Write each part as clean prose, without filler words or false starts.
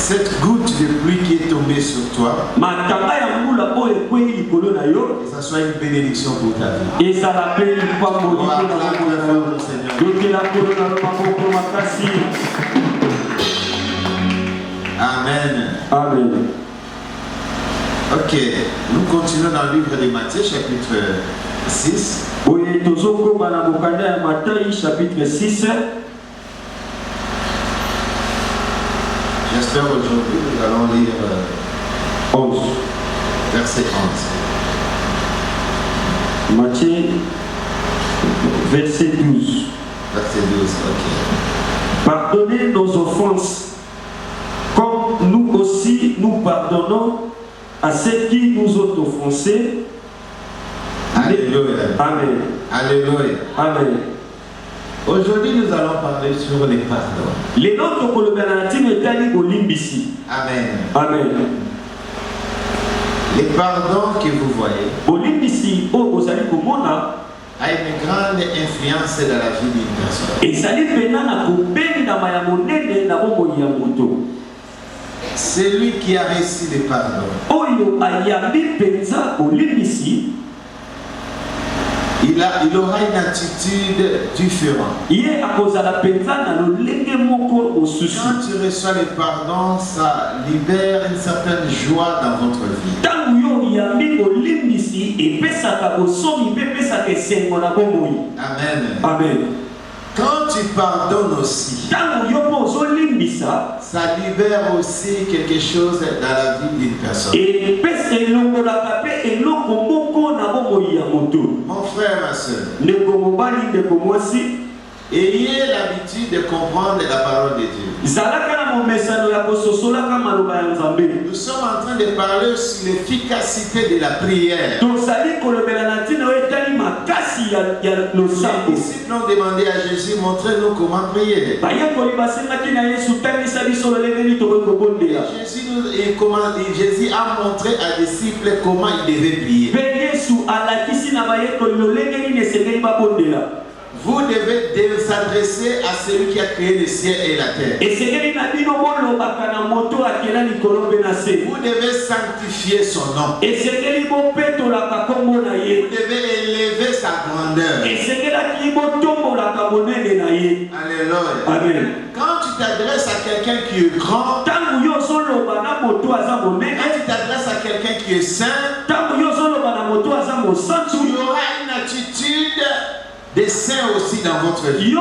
cette goutte de pluie qui est tombée sur toi, que ça soit une bénédiction pour ta vie. Amen. Amen. Ok, nous continuons dans le livre de Matthieu, chapitre 6. Chapitre 6. J'espère aujourd'hui nous allons lire 11. verset 11. Matthieu, verset 12. Verset 12, ok. Pardonnez nos offenses, comme nous aussi nous pardonnons à ceux qui nous ont offensés. Alléluia. Amen. Alléluia. Amen. Aujourd'hui, nous allons parler sur les pardons. Amen. Amen. Les pardons que vous voyez a une grande influence dans la vie d'une personne. Celui qui a reçu les pardons, il aura une attitude différente. Quand tu reçois les pardons, ça libère une certaine joie dans votre vie. Amen. Amen. Quand tu pardonnes aussi, ça libère aussi quelque chose dans la vie d'une personne. Mon frère, ma soeur, ayez l'habitude de comprendre la parole de Dieu. Nous sommes en train de parler sur l'efficacité de la prière. Les disciples ont demandé à Jésus, montrez-nous comment prier. Jésus a montré à disciples comment ils devaient prier. Vous devez s'adresser à celui qui a créé le ciel et la terre. Vous devez sanctifier son nom. Vous devez élever sa grandeur. Alléluia. Amen. Quand tu t'adresses à quelqu'un qui est grand, quand tu t'adresses à quelqu'un qui est saint, tu auras une attitude des saints aussi dans votre vie.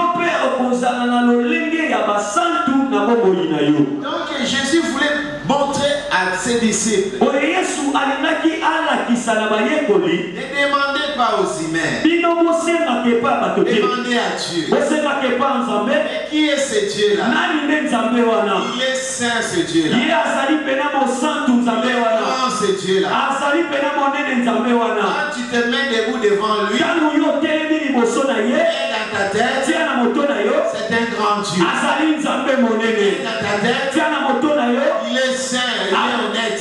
Donc Jésus voulait montrer à ses disciples, ne demandez pas aux humains, demandez à Dieu. Mais qui est ce Dieu-là? Il est saint, ce Dieu-là. Il est grand, ce Dieu-là. Quand tu te mets debout devant lui, et dans ta tête, c'est un grand Dieu. Et dans ta tête, il est saint, il est honnête.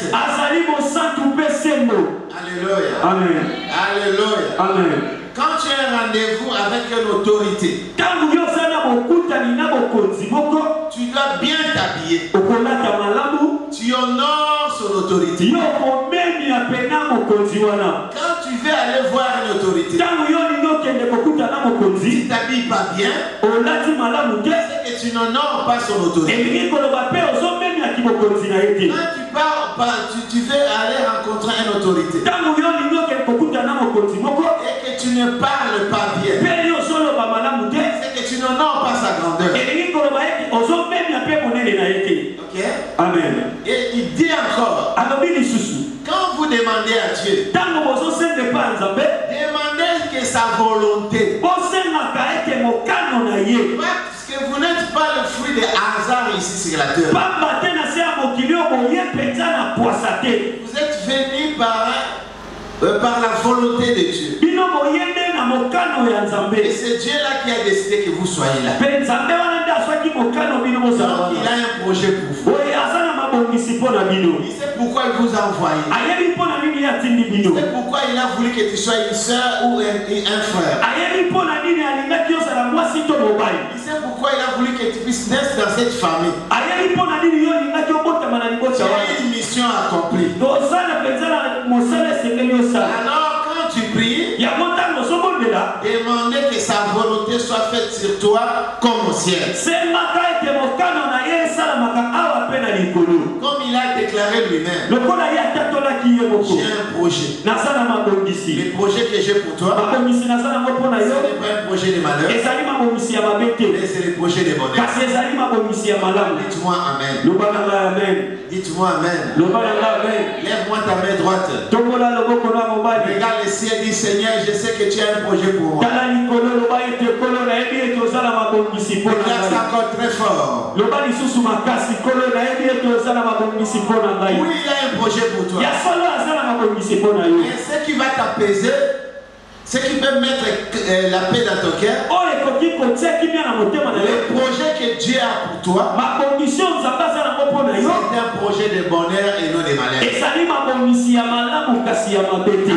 Alléluia. Amen. Alléluia. Amen. Quand tu as un rendez-vous avec une autorité, tu dois bien t'habiller. Tu honores son autorité. Quand tu veux aller voir une autorité, tu ne t'habilles pas bien, c'est que tu n'honores pas son autorité. Quand tu veux aller rencontrer une autorité et que tu ne parles pas bien, c'est que tu n'honores pas sa grandeur. Ok? Amen. Et il dit encore, quand vous demandez à Dieu, demandez que sa volonté. Parce que vous n'êtes pas le fruit des hasards ici sur la terre. Vous êtes venus par la volonté de Dieu. Et c'est Dieu-là qui a décidé que vous soyez là. Donc il a un projet pour vous. Il sait pourquoi il vous a envoyé. Il sait pourquoi il a voulu que tu sois une soeur ou un frère. Il sait pourquoi il a voulu que tu puisses naître dans cette famille. que sa volonté soit faite sur toi comme au ciel. Comme il a déclaré lui-même, j'ai un projet. Le projet que j'ai pour toi, ce n'est pas un projet de malheur, mais c'est le projet de bonheur. Dites-moi Amen. Dites-moi Amen. Lève-moi ta main droite. Regarde le ciel, dit Seigneur, je sais que tu as un projet pour moi. Regarde ça encore très fort. Oui, il a un projet pour toi. Et ce qui va t'apaiser, ce qui peut mettre la paix dans ton cœur, le projet que Dieu a pour toi, c'est un projet de bonheur et non de malheur.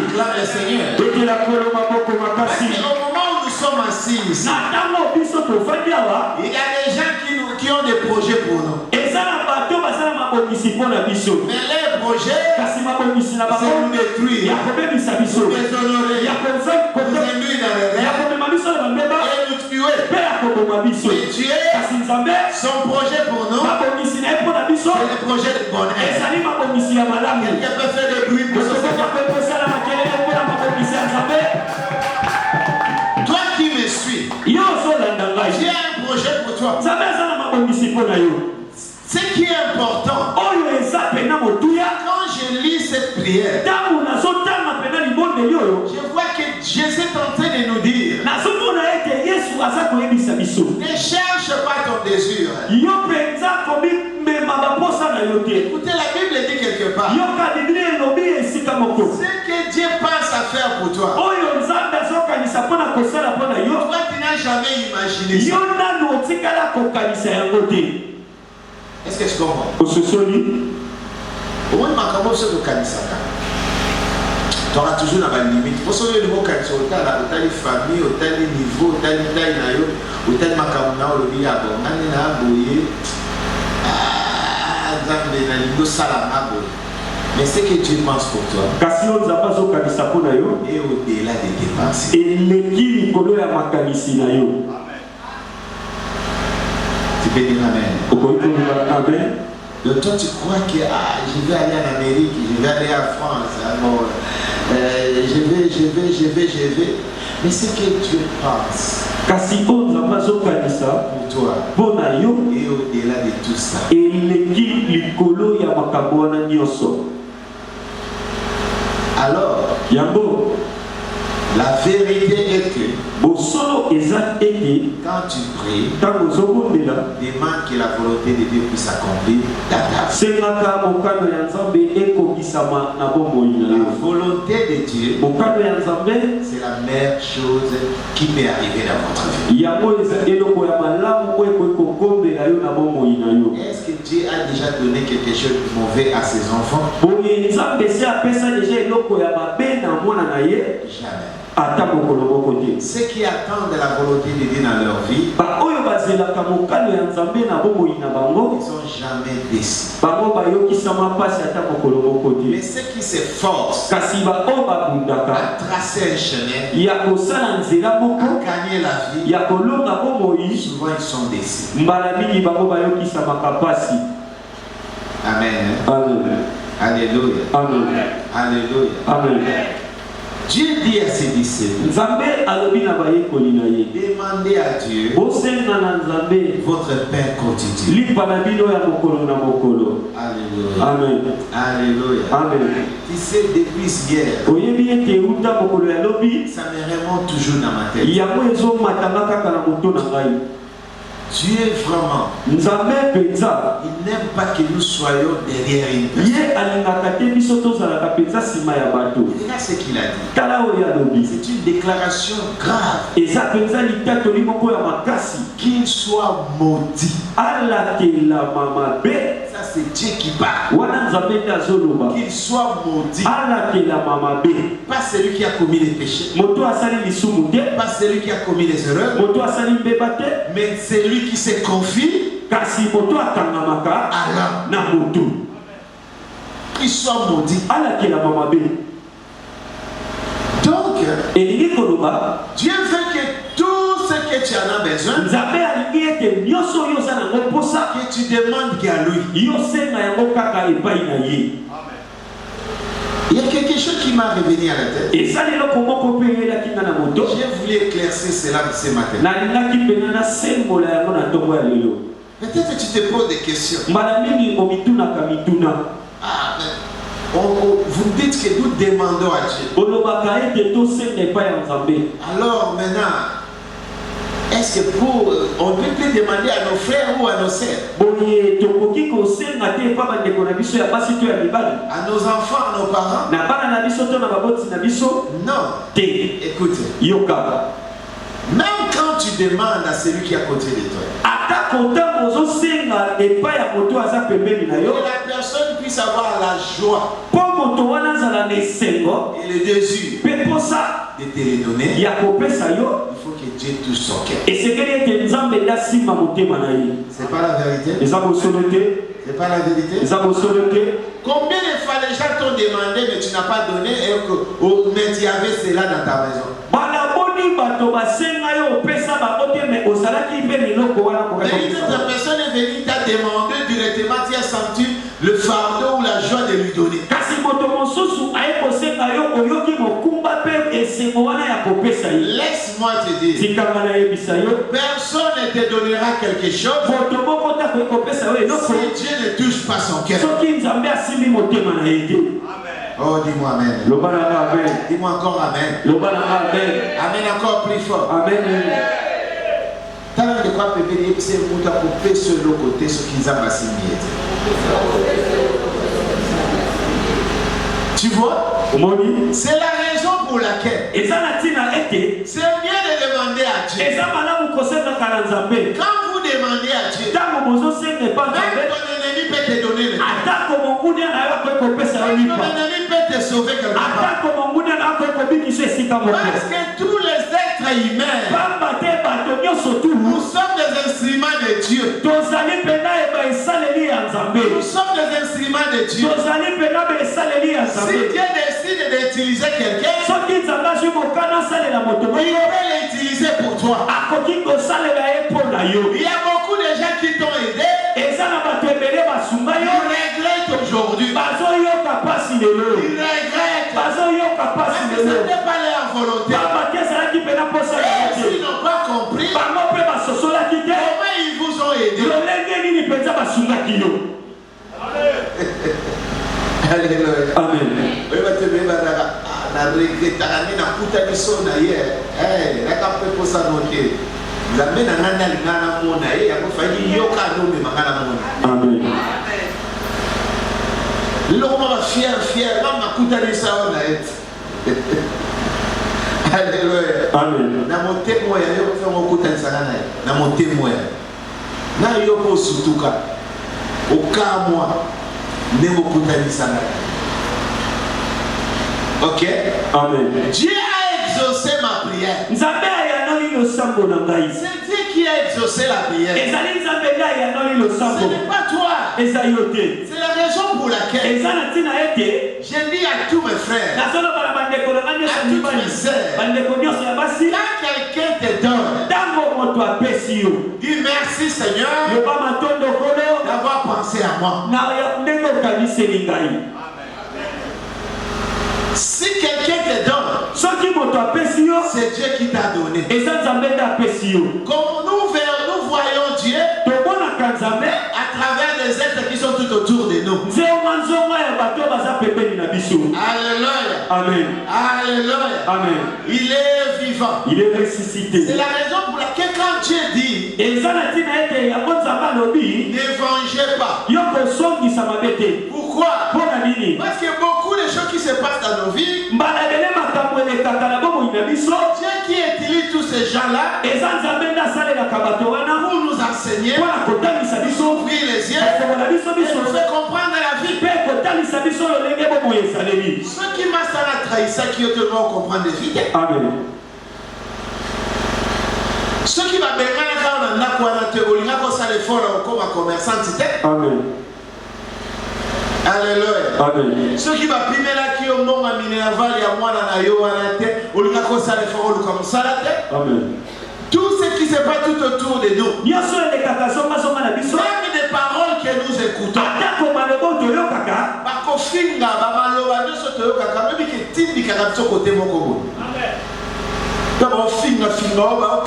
Acclame le Seigneur. Parce qu'au moment où nous sommes assis ici, il y a des gens qui ont des projets pour nous. Mais les projets, c'est nous détruire, nous déshonorer, nous induire dans les rêves et nous tuer. Mais Dieu, son projet pour nous, c'est le projet de bonheur. Quelqu'un peut faire des bruits pour ce Seigneur. Toi qui me suis, j'ai un projet pour toi. Ce qui est important, quand je lis cette prière, je vois que Jésus est en train de nous dire, ne cherche pas ton désir. Écoutez, la Bible dit quelque part, ce que Dieu pense à faire pour toi, toi tu n'as jamais imaginé ça. Est-ce que tu comprends? Tu auras toujours dans la limite. Pour ce qui est de la famille, au tel niveau, au tel niveau, au tel makamuna, au tel mais ce que Dieu pense pour toi et au-delà de tes pensées. Tu peux dire Amen. Donc toi tu crois que je vais aller en Amérique, je vais aller en France, je vais. Mais ce que Dieu pense pour toi et au-delà de tout ça. Alors, la vérité est que quand tu pries, demande que la volonté de Dieu puisse s'accomplir dans ta vie. La volonté de Dieu, c'est la meilleure chose qui peut arriver dans votre vie. Est-ce que Dieu a déjà donné quelque chose de mauvais à ses enfants? Jamais. Ceux qui attendent de la volonté de Dieu dans leur vie, ils ne sont jamais déçus. Mais ceux qui s'efforcent à tracer un chemin, à gagner la vie, souvent ils sont déçus. Amen. Alléluia. Alléluia. Dieu dit à ses disciples, demandez à Dieu votre pain quotidien. Alléluia. Alléluia. Tu sais, depuis hier, ça me remonte toujours dans ma tête. Dieu vraiment, il n'aime pas que nous soyons derrière une personne. Regarde ce qu'il a dit. C'est une déclaration grave. Qu'il soit maudit. Ça c'est Dieu qui parle. Qu'il soit maudit. Pas celui qui a commis les péchés. Pas celui qui a commis les erreurs. Mais celui qui se confie à l'homme. Qu'il soit maudit. Donc, Dieu veut que tout que tu en as besoin, que tu demandes qu'à lui. Il y a quelque chose qui m'a revenu à la tête. J'ai voulu éclaircir cela ce matin. Peut-être que tu te poses des questions. Vous dites que nous demandons à Dieu. Alors maintenant, est-ce que on peut plus demander à nos frères ou à nos sœurs, à nos enfants, à nos parents? Non. Écoute, même quand tu demandes à celui qui est à côté de toi, que la personne puisse avoir la joie et le désir de te les donner, il faut que Dieu touche son cœur. C'est pas la vérité? C'est pas la vérité? Combien de fois les gens t'ont demandé mais tu n'as pas donné mais tu avais cela dans ta maison? Mais une autre personne est venue, t'a demandé directement, tu as senti le fardeau ou la joie de lui donner. Laisse-moi te dire, personne ne te donnera quelque chose si Dieu ne touche pas son cœur. Oh, dis-moi amen. Dis-moi encore amen. Amen encore plus fort. Amen. De quoi c'est pour couper sur le côté ce qu'ils ont assigné. Tu vois? C'est la raison pour laquelle c'est bien de demander à Dieu. Quand vous demandez à Dieu, même ton ennemi peut te donner le cœur. Même ton ennemi peut te sauver quelque part. Parce que tous les êtres humains, nous sommes des instruments de Dieu. Nous sommes des instruments de Dieu. Si Dieu décide d'utiliser quelqu'un, il peut l'utiliser pour toi. Il y a beaucoup de gens qui t'ont aidé. Ils regrettent aujourd'hui. Ils regrettent. Parce que ce n'était pas leur volonté. Et s'ils n'ont pas compris comment ils vous ont aidé. Alléluia. Amen. Alléluia. Amen. Na mon témoin, yo fait mon kutanisa na mon témoin. Na yo ko sutuka. Okamwa ne mo kutanisa na. OK? Amen. Dieu a exaucé ma prière. C'est Dieu qui a exaucé la prière. Ce n'est pas toi. C'est la raison pour laquelle je dis à tous mes frères, à toutes mes sœurs, quand quelqu'un te donne, dis merci Seigneur d'avoir pensé à moi. Si quelqu'un te donne, c'est Dieu qui t'a donné. Comme nous voyons Dieu à travers les êtres qui sont tout autour de nous. Alléluia. Amen. Alléluia. Amen. Il est vivant. Il est ressuscité. C'est la raison pour laquelle quand Dieu dit ne vengez pas. Pourquoi? Parce que beaucoup de choses qui se passent dans nos vies, Dieu qui utilise tous ces gens-là pour nous enseigner, pour ouvrir les yeux, pour nous faire comprendre la vie. Ceux qui m'ont trahi, ça qui ont comprendre la vie. Amen. Ceux qui m'ont bien Amen. Alléluia. Amen. Ceux qui va primer là qui ont mon minerval et à moi na yo arrêté, on lui a ça les faire comme ça. Amen. Tout ce qui se pas tout autour de nous. Même les paroles que nous écoutons.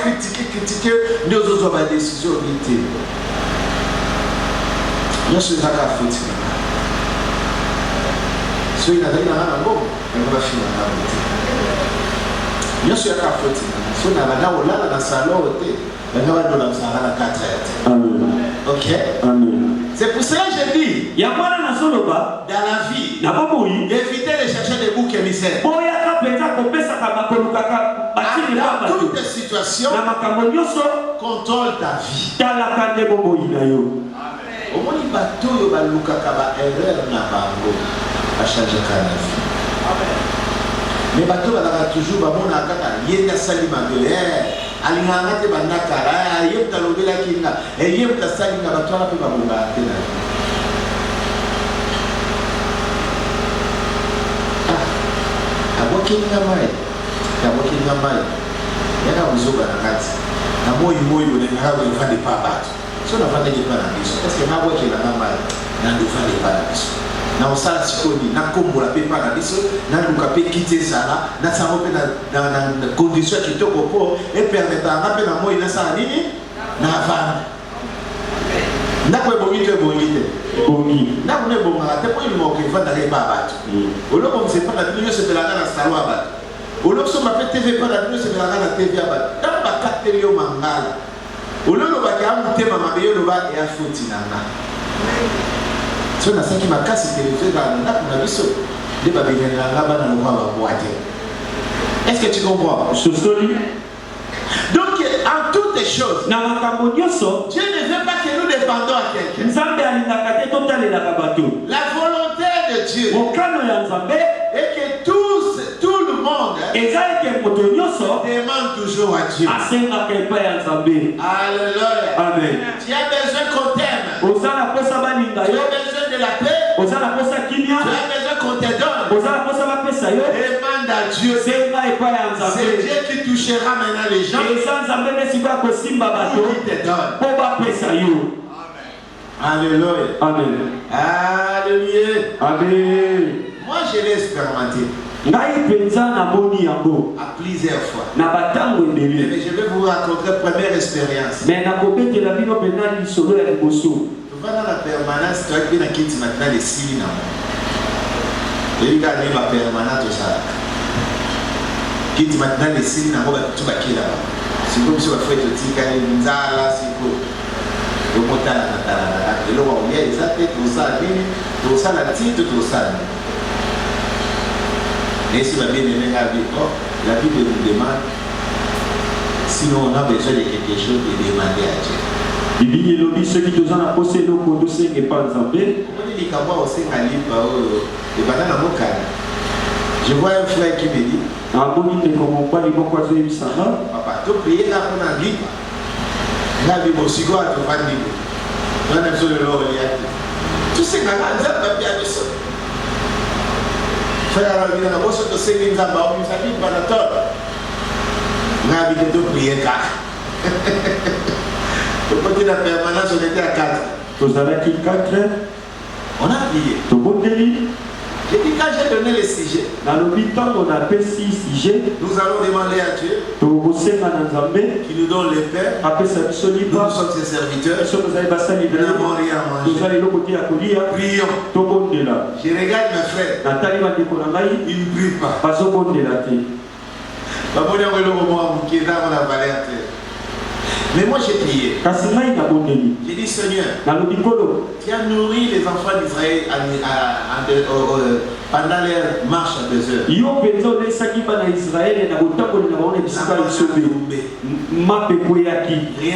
Critiquer nous autres ma décision vite. Je suis là à foutre. So il a dit na ngo, on va finir na vite. Je suis là à foutre. So na bana olala na salon hotel, bana ba dola msara na 4 heures. Amen. OK? Amen. C'est pour cela que je dis, dans la vie, évitez de chercher des boucs émissaires. Dans toutes les situations, contrôle ta vie. Au moins, il va tout le monde erreur na bango à changer la vie. Mais bateau va toujours ba mona kaka yenda salima de alinganga te banakara yebta lobela kinga yebta salinga bato ala pe babonga tena. Abokinga mai yana uzoba na kati na moyo ne ngaba ifande pa bato so na fande ke pana biso parce que na boke na mai na ndo fande pa biso na osala sikoni na kombola pe pana biso na luka pe kite sala na sango pe na condition kitoko po et permettre na pe na moyo na sala nini na vana na ko bongite bongi na ko ne bonga te ko mo ke fanda ke pa bato oloko mse pa na bino se pelanga na salo abato oloko so ma pe TV pa na bino se pelanga na TV abato na ba kateri yo mangala ololo ba ka mutema mabeyo lo ba ya futi nanga so na saki makasi télévision na kuna biso de ba bengana ngaba na lo ba boite. Est-ce que tu comprends? Donc en toutes les choses, Dieu ne veut pas que nous dépendons à quelqu'un. La volonté de Dieu est que tout le monde demande toujours à Dieu. Alléluia. Amen. Tu as besoin qu'on t'aime. Tu as besoin de la paix. Tu as besoin qu'on te donne. Demande à Dieu. C'est Dieu qui touchera maintenant les gens. Qui te donne. Alléluia. Amen. Alléluia. Amen. Moi je l'ai expérimenté. À plusieurs fois. Mais je vais vous raconter la première expérience. Tu vas dans la permanence, tu vas bien à quitter maintenant les signes. Et il y a ma permanence au ça. Quitte maintenant les signes, tu vas quitter là-bas. C'est comme si on fait le tika, une zala, c'est quoi. Le montant là, et là on y a exactement tout ça, la titre, tout ça. Et si la Bible la Bible nous demande, sinon on a besoin de quelque chose de demander à Dieu. Je vois un frère qui me dit, papa, tu pries là pour la vie. La Bible aussi, quoi, tu vas dire. Tu sais, quand on a un papier à ça. Frère, on a besoin de se dire, on a besoin de prier car. Le côté de la permanence, on était à 4. Vous avez qui 4? On a prié. J'ai dit quand j'ai donné les sujets, dans le temps on a fait 6 sujets. Nous allons demander à Dieu qui nous donne les pères. Nous sommes ses serviteurs. Nous n'avons rien à manger. Prions. Je regarde mes frères. Ils ne prient pas. Mais moi j'ai prié. J'ai dit Seigneur, tu as nourri les enfants d'Israël pendant leur marche à 2 heures. Rien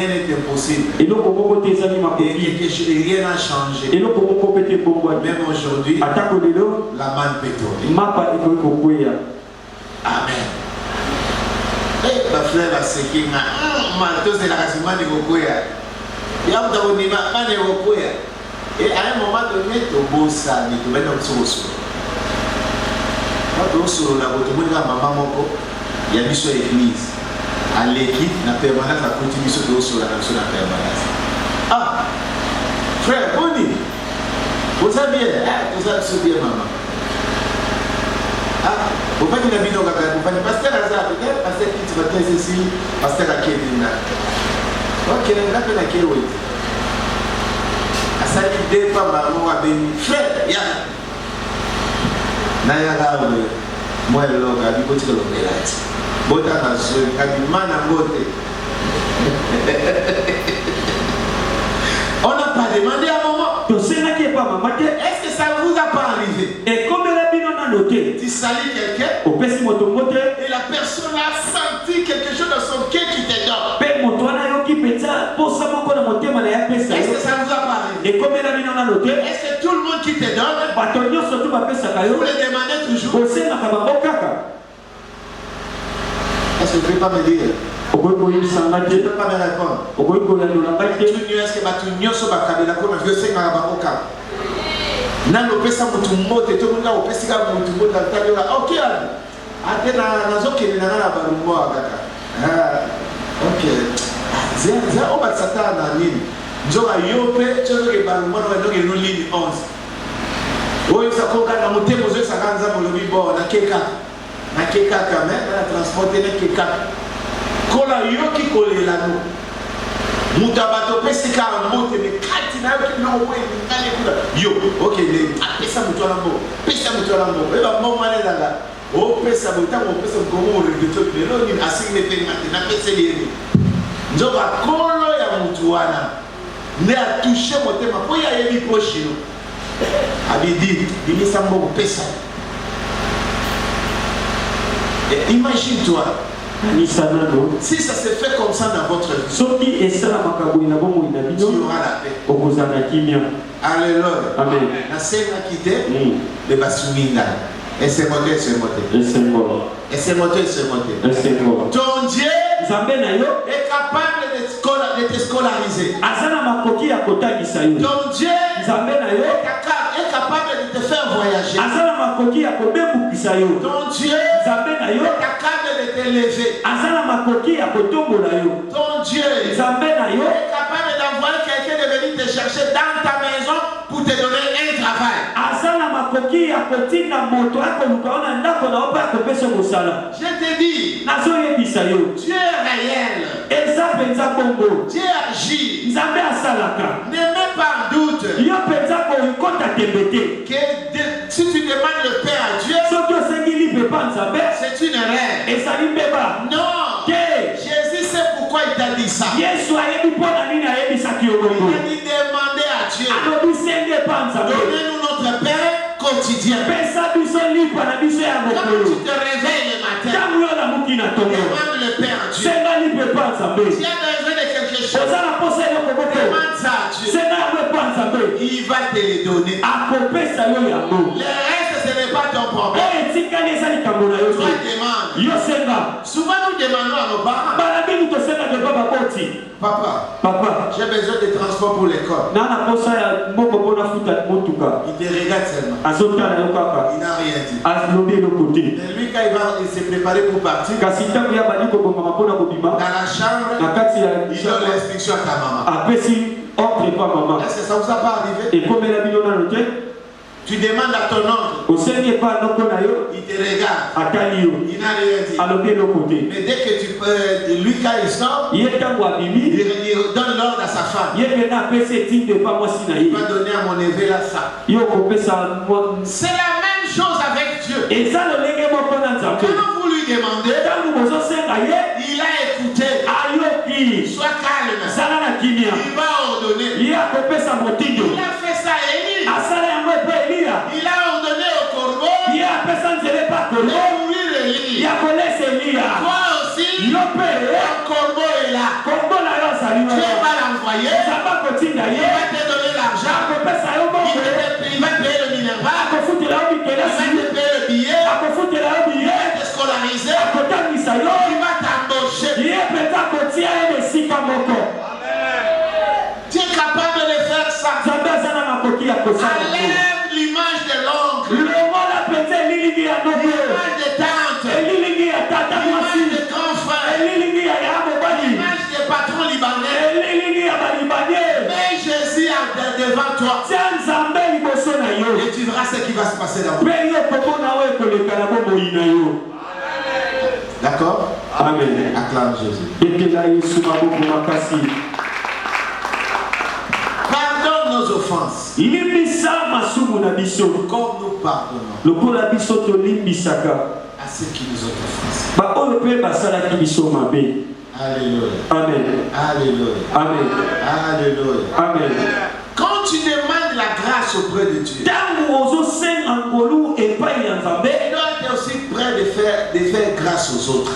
n'est impossible. Et rien n'a changé. Même aujourd'hui, la manne peut tomber. Amen. Et ma frère va se dire, c'est la race de Gokoya. Et à un moment donné, tu beau ça, tu mets dans le sous. Quand tu es sur la route, tu as maman, il y a une seule église. à l'équipe, la permanence a continué sur la permanence. Ah, frère, Boni, vous savez, vous avez bien, maman. Ah, vous faites une vidéo, vous faites pasteur Azar, peut-être, pasteur qui tu vas faire ceci, pasteur à Kevin. Ok, là, on a quel oui. À ça, il dépend, maman, à béni. Frère, ya. Naya là, moi, le loga, du côté de l'homme, Bota na soi, Kabimana Bote. On n'a pas demandé à maman. Est-ce que ça ne vous a pas arrivé? Et comme elle a noté, tu salis quelqu'un et la personne a senti quelque chose dans son cœur qui te donne. Est-ce que ça ne vous a pas arrivé? Et comme elle a noté, est-ce que tout le monde qui te donne, vous le demandez toujours? Est-ce que tu ne peux pas me dire? Tu ne peux pas me répondre. Est-ce que tu as nano pesa mutumbote to munga opesi ka mutumbote atalola okay atena nazokene na barumbo akaka okay zia oba satana nini njoka yope chozo ke barumbo no ndoke no lini 11 oyo sakoka na mutemo zo sakanza molobi bo na keka kame na transporter na keka kola yoki kolela no Mutabato pesika mote me kati na yoki no we ngale kula yo okay le pesa mutolambo eba mama ne dala o pesa mutango pesa ngomo regeto lelo ni asigne pe na pesa leni njoba kolo ya mutu wana ne a touché motema po ya yebi prochino abidi bimisa mboko pesa. Imagine toi si ça se fait comme ça dans votre vie, tu auras la paix. Alléluia. Amen. La scène a quitté le Basuminga. Et c'est monté. Ton Dieu est capable de te scolariser. Ton Dieu est capable de te faire voyager. Ton Dieu est capable de t'élever. Ton Dieu est capable d'envoyer quelqu'un de venir te chercher dans ta maison pour te donner un travail. Je te dis, Dieu est réel. Dieu agit. Ne mets pas en doute que si tu demandes le Père à Dieu, c'est une erreur. Non, Jésus sait pourquoi il t'a dit ça. Il a dit demander à Dieu, donnez-nous notre Père quotidien. Quand tu te réveilles le matin, demande le Père à Dieu. S'il y a besoin de quelque chose, demande ça à Dieu. Il va te les donner. Le reste, ce n'est pas ton problème. Toi, demande. Souvent, nous demandons à nos parents, Papa, j'ai besoin de transport pour l'école. Il te regarde seulement. Il n'a rien dit. Et lui, quand il s'est préparé pour partir, dans la chambre, il donne l'instruction à ta maman. Est-ce que ça vous a pas arrivé? Tu demandes à ton oncle, il te regarde, il n'a rien dit. Mais dès que tu peux, lui quand il sort, il donne l'ordre à sa femme. Il va donner à mon neveu là ça. C'est la même chose avec Dieu. Quand vous lui demandez, il a écouté. Sois calme. Il va ordonner. Il a fait ça à Élie. Il a ordonné au corbeau de nourrir Élie. Toi aussi, un corbeau est là. Dieu va l'envoyer. Il va te donner l'argent. Il va payer le minéral. Il va te payer le billet. Il va te scolariser. Il va t'embaucher. Tu es capable de faire ça. Enlève l'image de l'oncle, l'image de tante, l'image de grand frère, devant toi. Et tu verras ce qui va se passer là-bas. D'accord? Amen. Acclame Jésus. Pardonne nos offenses. Comme nous pardonnons à ceux qui nous ont offensés. Alléluia. Amen. Alléluia. Amen. Alléluia. Amen. Quand tu demandes la grâce auprès de Dieu, tu dois être aussi prêt de faire grâce aux autres.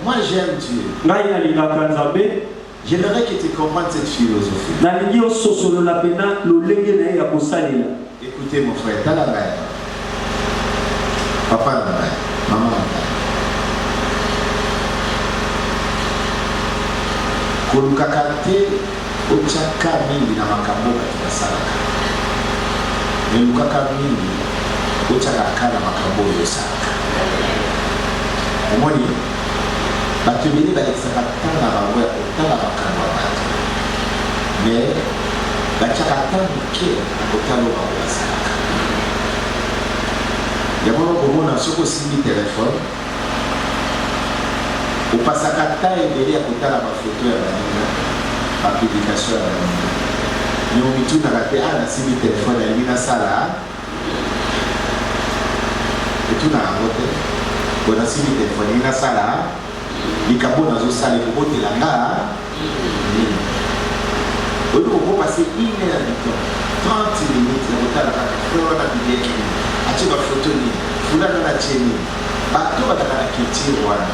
Moi j'aime Dieu. J'aimerais que tu comprennes cette philosophie. Écoutez mon frère, t'as la main. Papa la main, maman la main. Kolukakate ochaka mingi na makambo katika salaka. Nelukaka mingi ochaka kana makambo yo salaka. Omoni batubili balekisaka tanga bango ya kotala makambo ya bato. Mais batiaka tanga ke na kotala bango ya salaka. Yamona komona soko simi telefone opasaka ta ebele ya kotala bafoto ya baninga bapublication ya baninga nyomitunaka te nasimi telefone yalingi nasala etunaka yango te po nasimi telefone yalingi nasala likambo nazosala ekobotelanga nini oyo okopase 1 heure du temps 30 minutes ya kotala kaka frere wana bibieki nini atie bafoto nini fulana na tie nini bato bataka na culture wana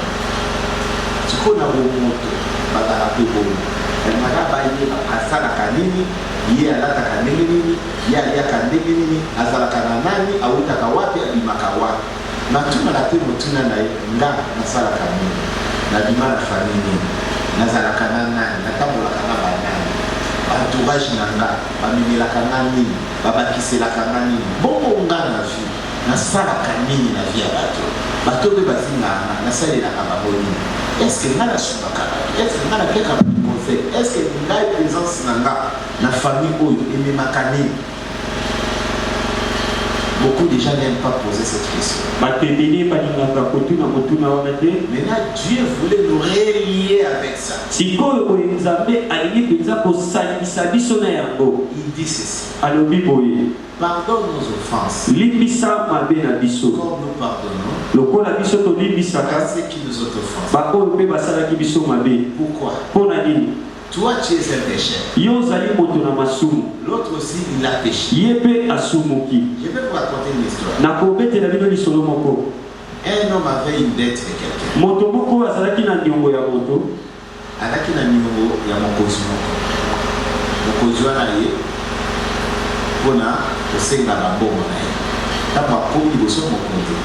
sikona bomoto bataka pe bomo elingaka baye asalaka nini ye alataka ndenge nini ye aliaka ndenge nini azalaka na nani awutaka wapi abimaka wapi natunaka te motuna na ye nga nasalaka nini nabima na fami nini nazalaka na nani natambolaka na banani entourage na nga bamemelaka nga nini babakiselaka nga nini bongo nga na vie nasalaka nini na vie ya bato bato mpe bazingaka nasalelaka bango nini. Est-ce que nga nasungaka bato? Est-ce que nga napiaka conseil? Est-ce que ngai présence na nga na famille oyo ememaka nini? Beaucoup de gens n'aiment pas poser cette question. Maintenant Dieu voulait nous relier avec ça. Il dit ceci. Pardonne nos offenses. Comme nous pardonnons à ceux qui nous ont offensés. Pourquoi? Toi tu es un pécheur. L'autre aussi il a péché. Je vais vous raconter une histoire. Un homme avait une dette de quelqu'un. Alaki na nyongo ya mokozi moko. Mokozi wana ye pona kosenga bambongo na ye. Tamba komi liboso mokonzi.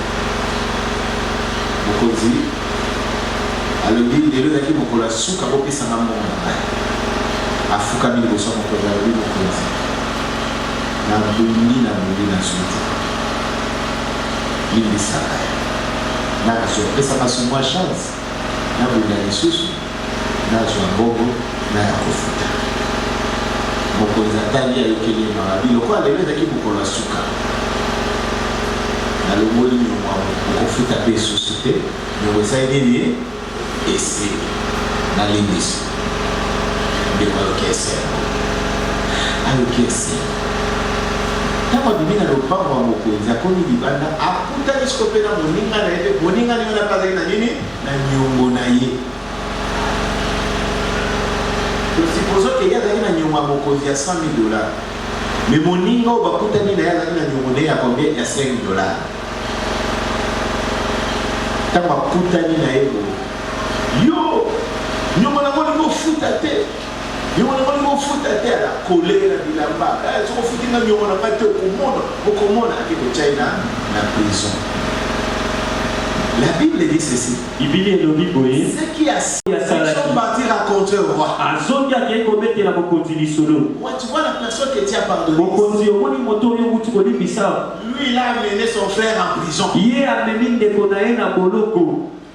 Mokonzi alobi lelo ezalaki mokolo asuka bopesanga mbongo na ngai. Afukami liboso mokonzi alobi mokonzi. Na bundi na suite. Limbisaka ye. Nakasopesaka somwa chance. Na bundi ya lisusu. Nazwa mbongo na ya kofuta. Mokonzi atali ayokeli mababi lokola lelo ezalaki mokolo asuka. Nalongoli nyongo okofuta mpe esusu te. Nyongo esali nini ye? Ese na limbisi. Ndeko aloki esengo. Aloki esengo. Ntango abimi na lopango ya mokonzi akomi libanda akutani siko mpe na moninga na ye mpe moninga ndenge na azalaki na nini? Na nyongo na ye. Supposons qu'il y a un nyongo ya mokonzi ya $100,000. Mais moninga oyo bakutani na ye azalaki na nyongo na ye ya combien? Ya $5. Ntango bakutani na ye yo nyongo nango ndenge ofuta te. Nyongo nango ndenge ofuta te ala kolera bilamba. Soki ofuti nga nyongo na ngai te okomona ake kotyai na prison. La Bible dit ceci. Ce qui a sont partis raconter au roi. Ouais, tu vois la personne que tu as pardonné. Lui, il a amené son frère en prison.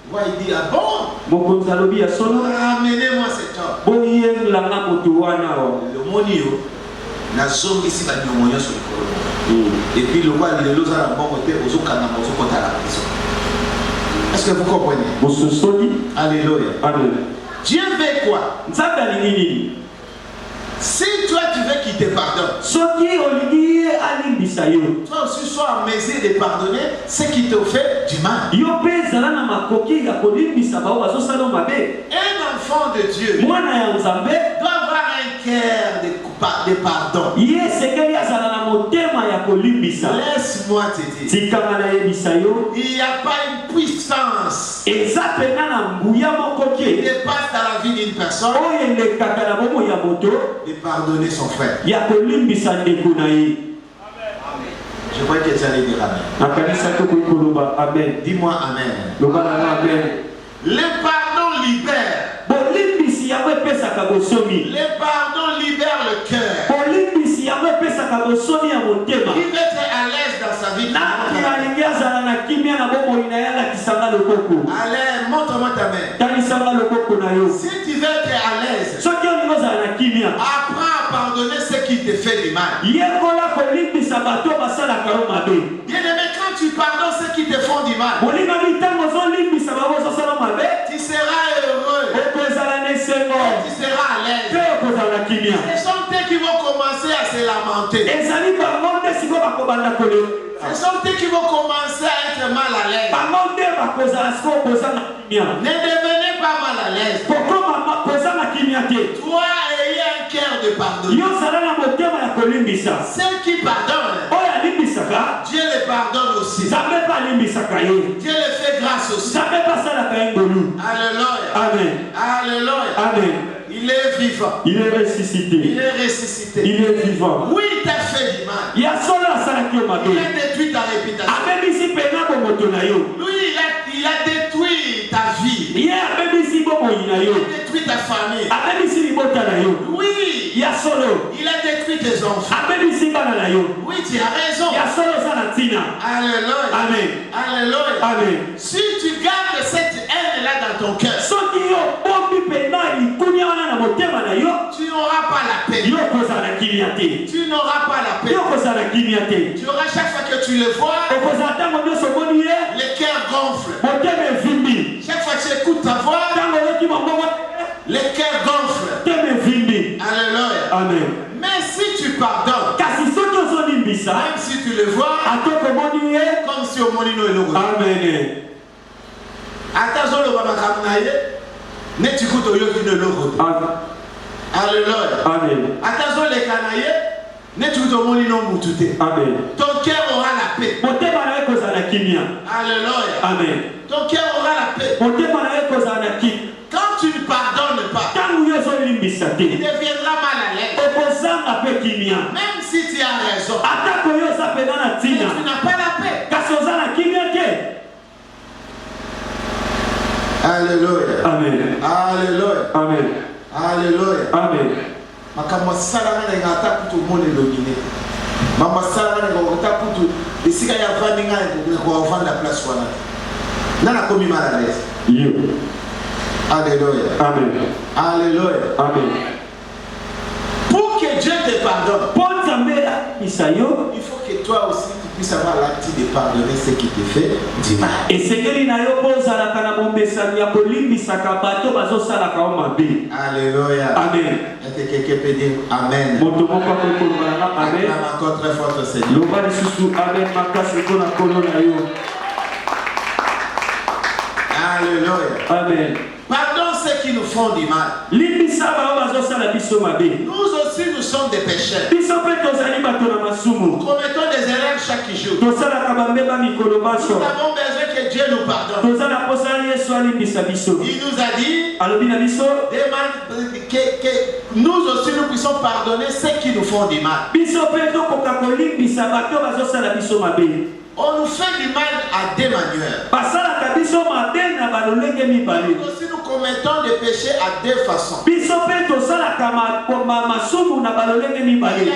Il dit, ah bon? Ramenez-moi cet homme. Le monio, la zone ici va nous moyen sur le colon. Et puis le roi, il est là, bon côté, aux autres canaux, aux autres à la prison. Est-ce que vous comprenez? Alléluia. Amen. Dieu veut quoi? Si toi tu veux qu'il te pardonne, toi aussi sois en mesure de pardonner ce qui te fait du mal. Un enfant de Dieu doit avoir un cœur de pardon. Laisse-moi te dire, il n'y a pas une puissance qui dépasse dans la vie d'une personne de pardonner son frère. Je crois que tu allais dire amen. Dis-moi amen. Le pardon libère. Le pardon libère le cœur. Il veut être à l'aise dans sa vie. Allez, montre-moi ta main. Si tu veux être à l'aise, apprends à pardonner ce qui te fait du mal. Bien-aimé, quand tu pardonnes ceux qui te font du mal, tu seras heureux. Et tu seras à l'aise. Ce sont eux qui vont commencer à se lamenter. Ce sont eux qui vont commencer à être mal à l'aise. Ne devenez pas mal à l'aise. Toi, ayez un cœur de pardon. Ceux qui pardonnent, Dieu les pardonne aussi. Dieu les fait grâce aussi. Alléluia. Amen. Alléluia. Amen. Il est vivant. Il est ressuscité. Il est ressuscité. Il est vivant. Oui, il t'a fait du mal. Il a détruit ta réputation. Lui, il a détruit ta vie. Il a détruit ta famille. Oui, il a détruit tes enfants. Oui, tu as raison. Alléluia. Amen. Alléluia. Amen. Si tu gardes cette haine-là dans ton cœur, tu n'auras pas la paix. Tu n'auras pas la paix. Tu auras chaque fois que tu le vois, le cœur gonfle. Chaque fois que tu écoutes ta voix, le cœur gonfle. Alléluia. Amen. Mais si tu pardonnes, même si tu le vois, comme si au monino est le roi. Amen. Attention le baba ne tu écoutes au lieu de l'eau. Alléluia. Amen. Attention les canaillés, ne tu écoutes au monino moutouté. Amen. Ton cœur aura la paix. Alléluia. Amen. Ton cœur aura la paix. Quand tu ne pardonnes pas, il deviendra mal à l'aise. Même si tu as raison, tu n'as pas la paix. Alléluia. Amen. Alléluia. Amen. Alléluia. Amen. Makambo salanga nga atakutu mone lobine. Mama salanga nga atakutu esika ya vandinga ko vanda place wana. Nana komi mal à l'aise. Alléluia. Amen. Alléluia. Amen. Pour que Dieu te pardonne, il faut que toi aussi tu puisses avoir l'acte de pardonner ce qui te fait du mal. Alléluia. Amen. Est-ce que quelqu'un peut dire Amen? Acclame encore très fort au Seigneur. Alléluia. Amen. Pardonne ceux qui nous font du mal. Nous aussi nous sommes des pécheurs. Nous commettons des erreurs chaque jour. Nous avons besoin que Dieu nous pardonne. Il nous a dit que nous aussi nous puissions pardonner ceux qui nous font du mal. On nous fait du mal à deux manières. Nous aussi nous commettons des péchés à deux façons. Il y a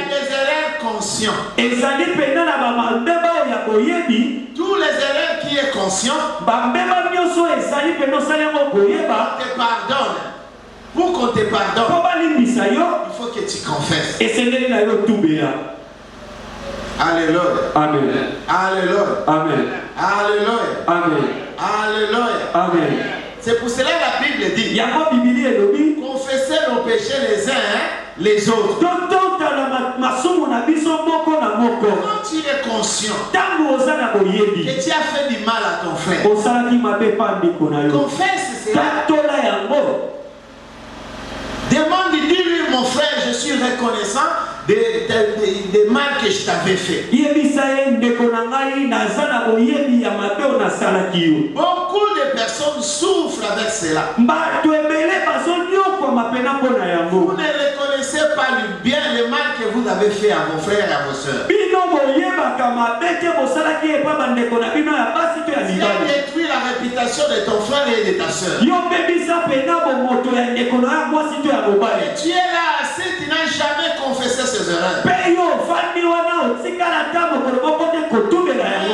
des erreurs conscientes. Tous les erreurs qui qui est conscient, on te pardonne. Pour qu'on te pardonne, il faut que tu confesses. Alléluia. Amen. Alléluia. Amen. Alléluia. Amen. Alléluia. Amen. C'est pour cela que la Bible dit confessez nos péchés les uns les autres. Quand tu es conscient que tu as fait du mal à ton frère, confesse cela. Demande, dis-lui, mon frère, je suis reconnaissant des mal que je t'avais fait. Beaucoup de personnes souffrent avec cela. Vous ne reconnaissez pas le bien, le mal que vous avez fait à vos frères et à vos soeurs. Tu as détruit la réputation de ton frère et de ta soeur. Et tu es là, si tu n'as jamais confessé ses erreurs. Et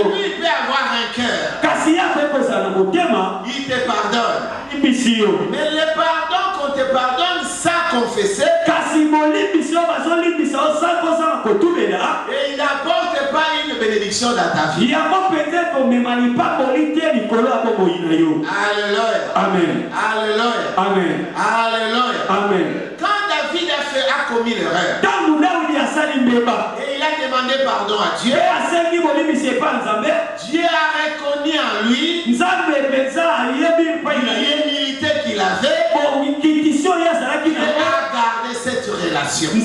lui, il peut avoir un cœur. Il te pardonne. Mais le pardon qu'on te pardonne sans confesser, et il n'apporte pas une bénédiction dans ta vie. Alléluia. Amen. Alléluia. Amen. Alléluia. Amen. Quand David a commis l'erreur, et il a demandé pardon à Dieu, Dieu a reconnu en lui l'humilité qu'il avait et a gardé cette relation. Mais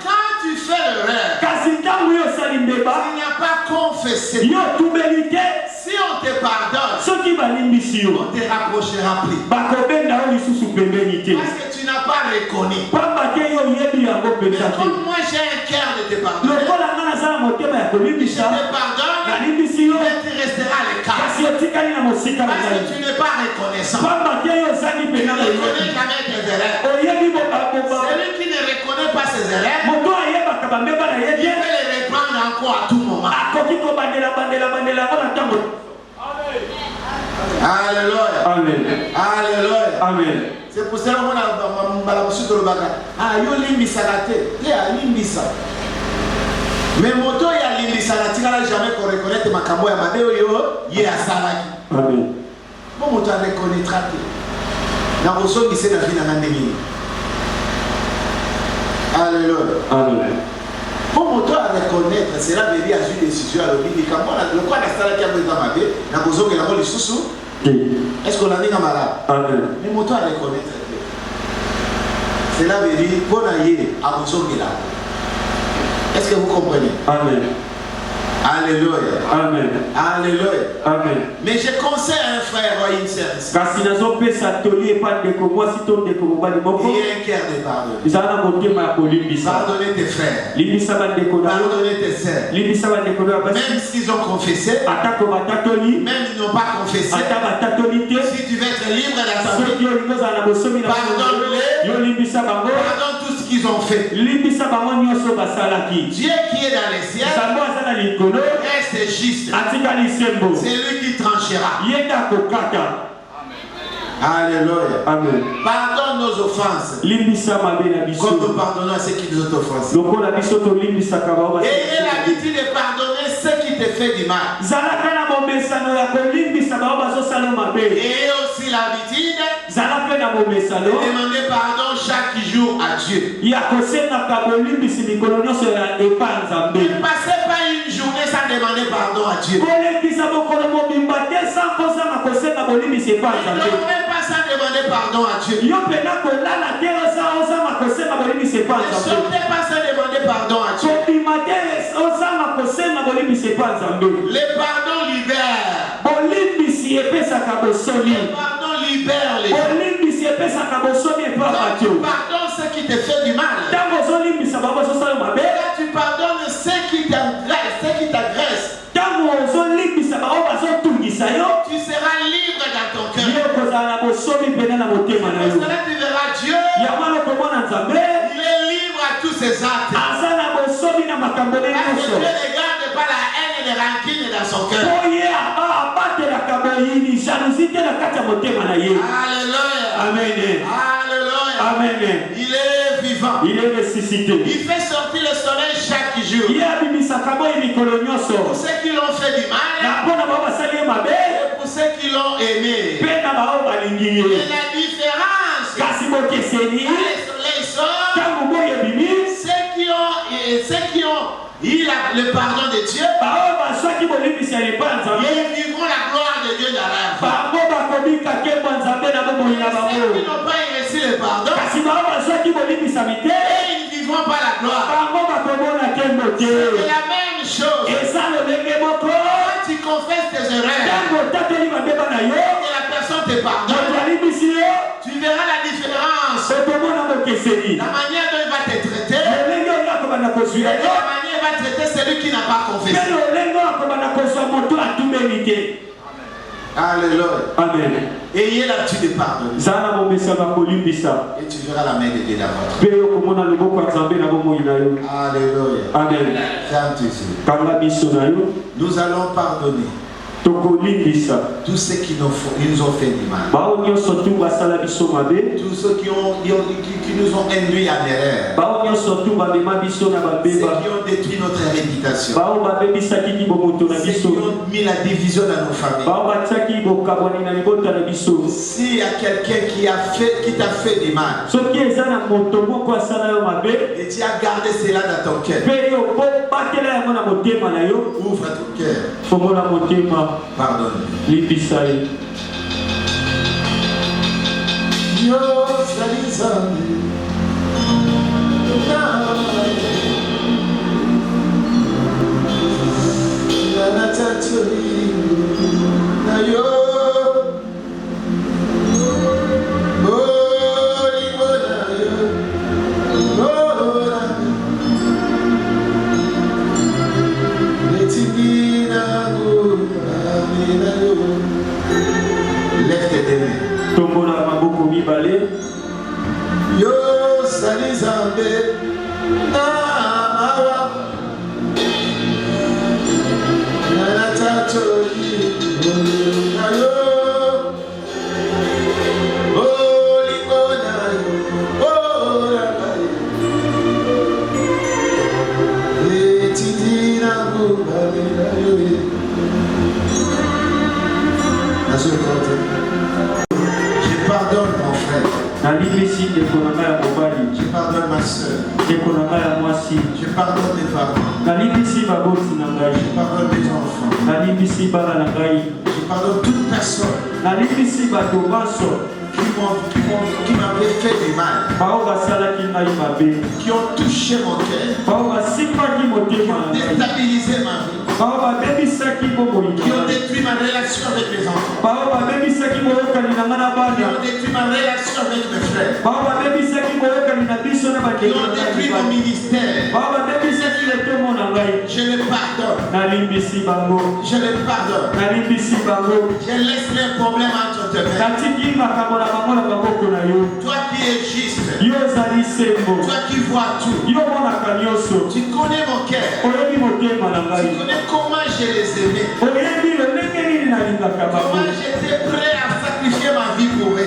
quand tu fais l'erreur, il n'y a pas confessé. Si on te pardonne, on te rapprochera plus. Parce que tu n'as pas reconnu. Mais comme moi j'ai un cœur de te pardonner, je te pardonne, mais tu resteras à l'écart. Parce que tu n'es pas reconnaissant. Tu ne reconnais jamais tes erreurs. Celui qui ne reconnaît pas ses erreurs, il peut les reprendre encore à tout moment. Alléluia. Amen. Alléluia. Amen. C'est pour ça que yo limbisa te. Limbisa. Mais moto ya limbisa na tingala jamais qu'on reconnaître makambo ya mabe yo ye asalaki. Amen. Bon moto a reconnaîtra te. Na osongise na vie na ndenge. Alléluia. Amen. Pour moto à reconnaître, cela veut dire à une décision à l'obéir. Quand on a le quoi d'installer qui a besoin de m'aider, n'a besoin que la rôle sous. Est-ce qu'on a dit malade? Amen. Mais moto à reconnaître. Cela veut dire pour aller à besoin de là. Est-ce que vous comprenez? Amen. Alléluia. Amen. Alléluia. Amen. Mais je conseille à un frère ou une sœur. Il y a un cœur de pardon. Pardonnez tes frères. Pardonnez tes sœurs. Même s'ils ont confessé, même s'ils n'ont pas confessé, si tu veux être libre dans ta vie, pardonne-les. Pardonne tout ce qu'ils ont fait. Dieu qui est dans les ciels reste juste. C'est lui qui tranchera. Alléluia. Amen. Pardonne nos offenses. Comme nous pardonnons à ceux qui nous ont offensés. Ayez l'habitude de pardonner ceux qui te font du mal. Ayez aussi l'habitude de demander pardon chaque jour à Dieu. Ne passez pas une journée sans demander pardon à Dieu. Ne dormez pas sans demander pardon à Dieu. Ne sortez pas sans demander pardon à Dieu. Le pardon libère. Le pardon libère les gens. Quand tu pardonnes ceux qui te font du mal, quand tu pardonnes ceux qui t'agressent, tu seras libre dans ton cœur. Parce que là tu verras Dieu, il est libre à tous ses actes. Parce que Dieu ne garde pas la haine des rancines dans son cœur. Alléluia. Amen. Alléluia. Amen. Il est vivant. Il est ressuscité. Il fait sortir le soleil chaque jour. Pour ceux qui l'ont fait du mal. Et pour ceux qui l'ont aimé. Et la différence. Quand le soleil sort. Ceux qui ont eu le pardon de Dieu. Ils vivront la gloire de Dieu dans leur vie. Ceux qui n'ont pas reçu le pardon. Et ils ne vivront pas la gloire. C'est la même chose. Quand tu confesses tes erreurs et la personne te pardonne, tu verras la différence. La manière dont il va te traiter et la manière dont il va traiter celui qui n'a pas confessé. Alléluia. Amen. Ayez l'habitude de pardonner. Et tu verras la main de Dieu dans votre vie. Alléluia. Amen. Ferme tes yeux. Nous allons pardonner tous ceux qui nous ont fait du mal. Tous ceux qui nous ont induits en erreur. Ceux qui ont détruit notre réputation. Ceux qui ont mis la division dans nos familles. S'il y a quelqu'un qui t'a fait du mal et tu as gardé cela dans ton cœur, ouvre ton cœur. Pardonne. Lève tes deux mains. Yo salizambe na mawa na tatori na yo olingo na yo ora etidina kubabe na yo je pardonne mon frère. Je pardonne ma soeur. Je pardonne mes parents. Je pardonne mes enfants. Je pardonne toute personne qui m'avait fait du mal, qui ont touché mon cœur, qui ont déstabilisé ma vie, qui ont détruit ma relation avec mes enfants, qui ont détruit ma relation avec mes frères, qui ont détruit mon ministère. Je les pardonne. Je les pardonne. Je laisse les problèmes entre tes mains. Toi qui es juste, toi qui vois tout, tu connais mon cœur, tu connais comment je les aimais, comment j'étais prêt à sacrifier ma vie pour eux.